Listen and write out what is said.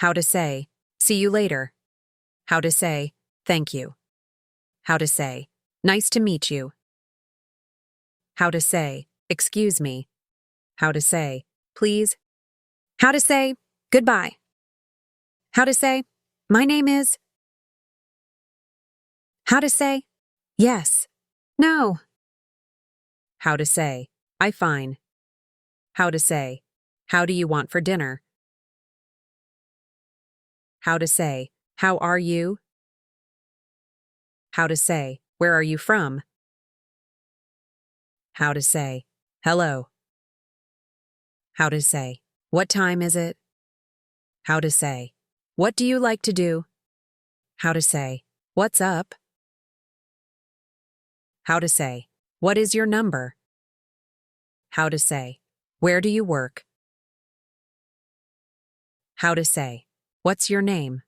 How to say, see you later. How to say, thank you. How to say, nice to meet you. How to say, excuse me. How to say, please. How to say, goodbye. How to say, my name is. How to say, yes, no. How to say, I fine. How to say, how do you want for dinner? How to say, how are you? How to say, where are you from? How to say, hello. How to say, what time is it? How to say, what do you like to do? How to say, what's up? How to say, what is your number? How to say, where do you work? How to say, what's your name?